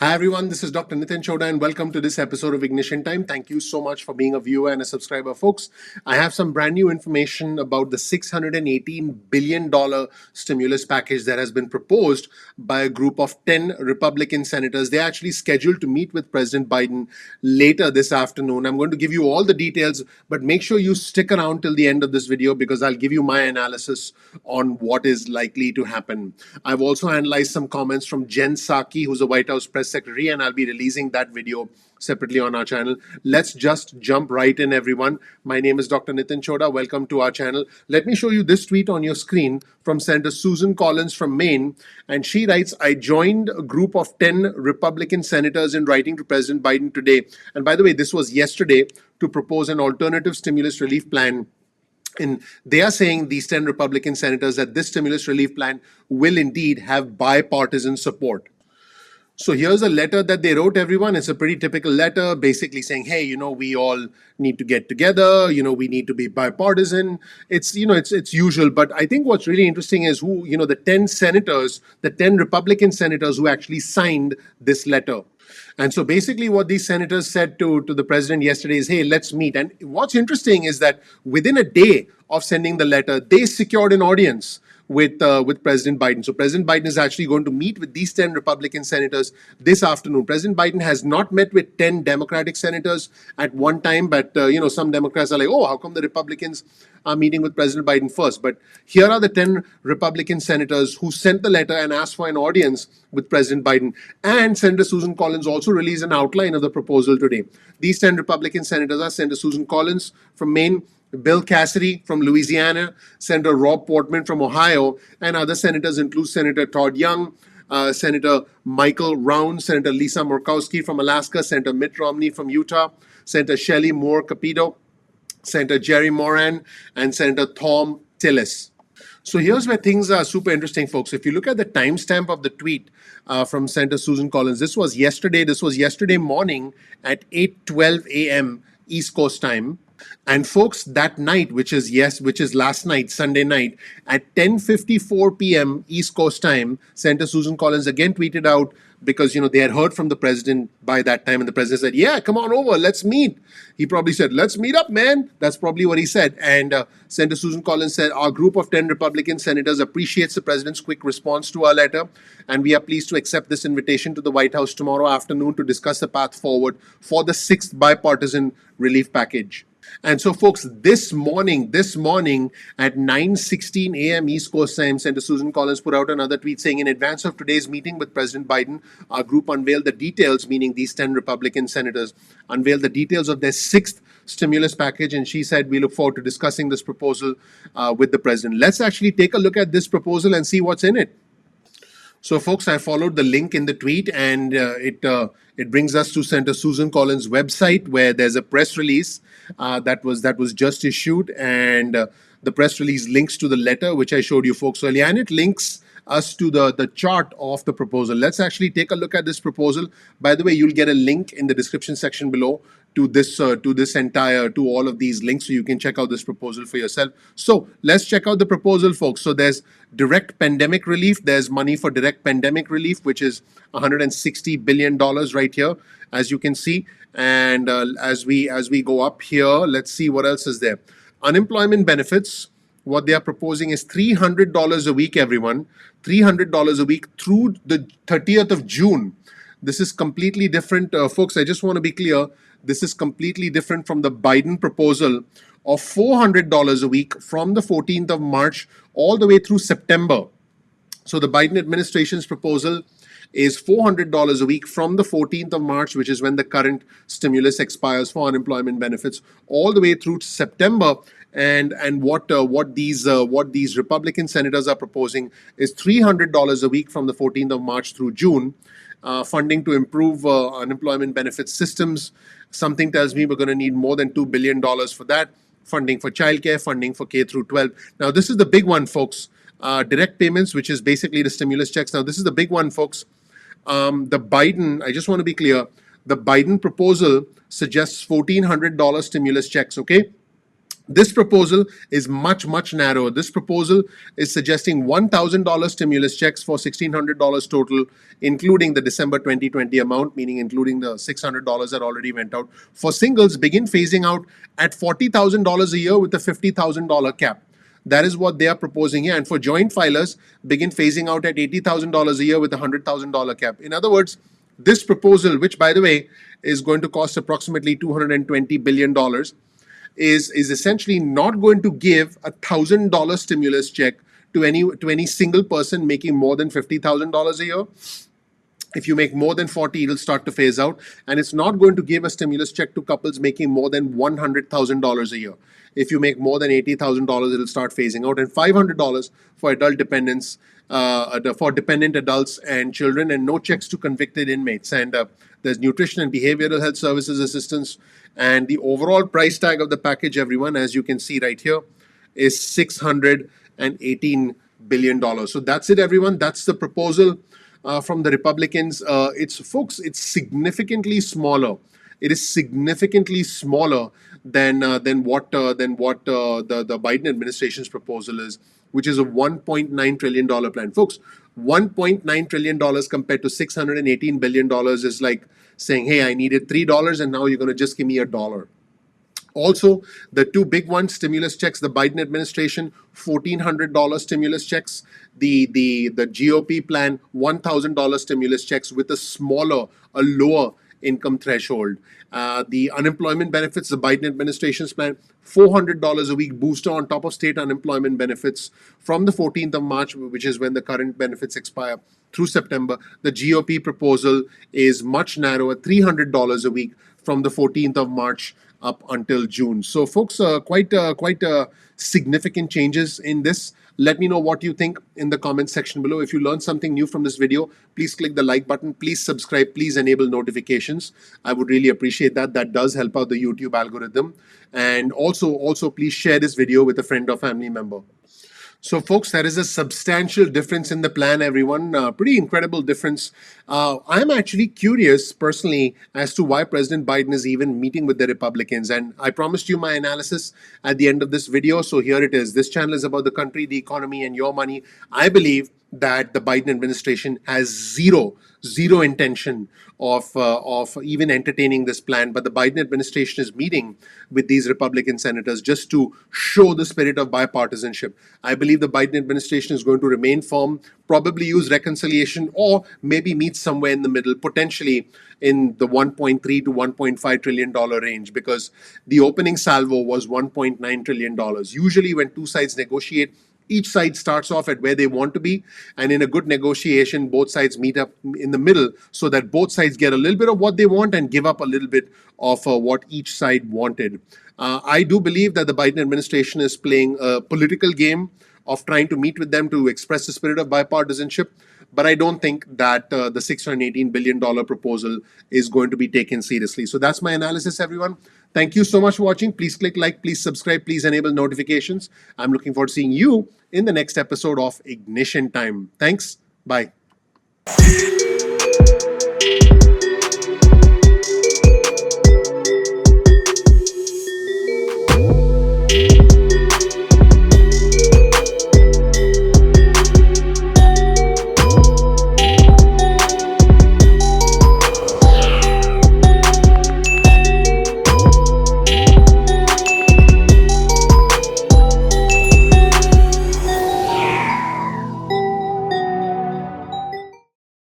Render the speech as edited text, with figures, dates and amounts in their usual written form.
Hi everyone, this is Dr. Nitin Chhoda and welcome to this episode of Ignition Time. Thank you so much for being a viewer and a subscriber, folks. I have some brand new information about the $618 billion stimulus package that has been proposed by a group of 10 Republican senators. They're actually scheduled to meet with President Biden later this afternoon. I'm going to give you all the details, but make sure you stick around till the end of this video because I'll give you my analysis on what is likely to happen. I've also analyzed some comments from Jen Psaki, who's a White House press secretary, and I'll be releasing that video separately on our channel. Let's just jump right in, everyone. My name is Dr. Nitin Chhoda. Welcome to our channel. Let me show you this tweet on your screen from Senator Susan Collins from Maine. And she writes, I joined a group of 10 Republican senators in writing to President Biden today. And by the way, this was yesterday to propose an alternative stimulus relief plan. And they are saying, these 10 Republican senators, that this stimulus relief plan will indeed have bipartisan support. So here's a letter that they wrote, everyone. It's a pretty typical letter, basically saying, hey, we all need to get together. We need to be bipartisan. It's usual. But I think what's really interesting is the 10 senators, the 10 Republican senators who actually signed this letter. And so basically what these senators said to the president yesterday is, hey, let's meet. And what's interesting is that within a day of sending the letter, they secured an audience with President Biden. So President Biden is actually going to meet with these 10 Republican senators this afternoon. President Biden has not met with 10 Democratic senators at one time, but some Democrats are like, oh, how come the Republicans are meeting with President Biden first? But here are the 10 Republican senators who sent the letter and asked for an audience with President Biden. And Senator Susan Collins also released an outline of the proposal today. These 10 Republican senators are Senator Susan Collins from Maine, Bill Cassidy from Louisiana, Senator Rob Portman from Ohio, and other senators include Senator Todd Young, Senator Michael Round, Senator Lisa Murkowski from Alaska, Senator Mitt Romney from Utah, Senator Shelley Moore Capito, Senator Jerry Moran, and Senator Tom Tillis. So here's where things are super interesting, folks. If you look at the timestamp of the tweet from Senator Susan Collins, this was yesterday. This was yesterday morning at 8:12 a.m. East Coast time. And folks, that night, which is last night, Sunday night, at 10:54 p.m. East Coast time, Senator Susan Collins again tweeted out, because they had heard from the president by that time, and the president said, yeah, come on over, let's meet. He probably said, let's meet up, man. That's probably what he said. And Senator Susan Collins said, our group of 10 Republican senators appreciates the president's quick response to our letter, and we are pleased to accept this invitation to the White House tomorrow afternoon to discuss the path forward for the 6th bipartisan relief package. And so, folks, this morning at 9:16 a.m. East Coast time, Senator Susan Collins put out another tweet saying, in advance of today's meeting with President Biden, our group unveiled the details, meaning these 10 Republican senators unveiled the details of their 6th stimulus package. And she said, we look forward to discussing this proposal with the president. Let's actually take a look at this proposal and see what's in it. So, folks, I followed the link in the tweet, and it brings us to Senator Susan Collins' website, where there's a press release that was just issued, and the press release links to the letter which I showed you folks earlier, and it links us to the chart of the proposal. Let's actually take a look at this proposal. By the way, you'll get a link in the description section below to all of these links, so you can check out this proposal for yourself. So let's check out the proposal, folks. So there's direct pandemic relief. There's money for direct pandemic relief, which is $160 billion right here, as you can see. And as we go up here, let's see what else is there. Unemployment benefits. What they are proposing is $300 a week, everyone. $300 a week through the 30th of June. This is completely different. Folks, I just want to be clear. This is completely different from the Biden proposal of $400 a week from the 14th of March all the way through September. So the Biden administration's proposal is $400 a week from the 14th of March, which is when the current stimulus expires for unemployment benefits, all the way through to September. And what these Republican senators are proposing is $300 a week from the 14th of March through June. Funding to improve unemployment benefits systems. Something tells me we're going to need more than $2 billion for that. Funding for childcare, funding for K through 12. Now, this is the big one, folks. Direct payments, which is basically the stimulus checks. Now, this is the big one, folks. I just want to be clear, the Biden proposal suggests $1,400 stimulus checks, okay? This proposal is much narrower. This proposal is suggesting $1,000 stimulus checks for $1,600 total, including the December 2020 amount, meaning including the $600 that already went out. For singles, begin phasing out at $40,000 a year with a $50,000 cap. That is what they are proposing here. And for joint filers, begin phasing out at $80,000 a year with a $100,000 cap. In other words, this proposal, which by the way is going to cost approximately $220 billion, is essentially not going to give $1,000 stimulus check to any single person making more than $50,000 a year. If you make more than 40, it'll start to phase out. And it's not going to give a stimulus check to couples making more than $100,000 a year. If you make more than $80,000, it'll start phasing out. And $500 for adult dependents, for dependent adults and children, and no checks to convicted inmates. And there's nutrition and behavioral health services assistance. And the overall price tag of the package, everyone, as you can see right here, is $618 billion. So that's it, everyone. That's the proposal from the Republicans. It's significantly smaller. It is significantly smaller than what the Biden administration's proposal is, which is a $1.9 trillion plan. Folks, $1.9 trillion compared to $618 billion is like saying, hey, I needed $3 and now you're going to just give me $1. Also, the two big ones, stimulus checks, the Biden administration, $1,400 stimulus checks, the GOP plan, $1,000 stimulus checks with a lower income threshold. The unemployment benefits, the Biden administration's plan, $400 a week booster on top of state unemployment benefits from the 14th of March, which is when the current benefits expire, through September. The GOP proposal is much narrower, $300 a week from the 14th of March up until June. So, folks, quite significant changes in this. Let me know what you think in the comment section below. If you learned something new from this video, please click the like button. Please subscribe. Please enable notifications. I would really appreciate that. That does help out the YouTube algorithm. And also, please share this video with a friend or family member. So, folks, there is a substantial difference in the plan, everyone. Pretty incredible difference. I'm actually curious, personally, as to why President Biden is even meeting with the Republicans. And I promised you my analysis at the end of this video. So here it is. This channel is about the country, the economy, and your money. I believe that the Biden administration has zero intention of even entertaining this plan. But the Biden administration is meeting with these Republican senators just to show the spirit of bipartisanship. I believe the Biden administration is going to remain firm, probably use reconciliation, or maybe meet somewhere in the middle, potentially in the $1.3 to $1.5 trillion range, because the opening salvo was $1.9 trillion. Usually when two sides negotiate, each side starts off at where they want to be, and in a good negotiation, both sides meet up in the middle so that both sides get a little bit of what they want and give up a little bit of what each side wanted. I do believe that the Biden administration is playing a political game of trying to meet with them to express the spirit of bipartisanship, but I don't think that the $618 billion proposal is going to be taken seriously. So that's my analysis, everyone. Thank you so much for watching. Please click like, please subscribe, please enable notifications. I'm looking forward to seeing you in the next episode of Ignition Time. Thanks. Bye.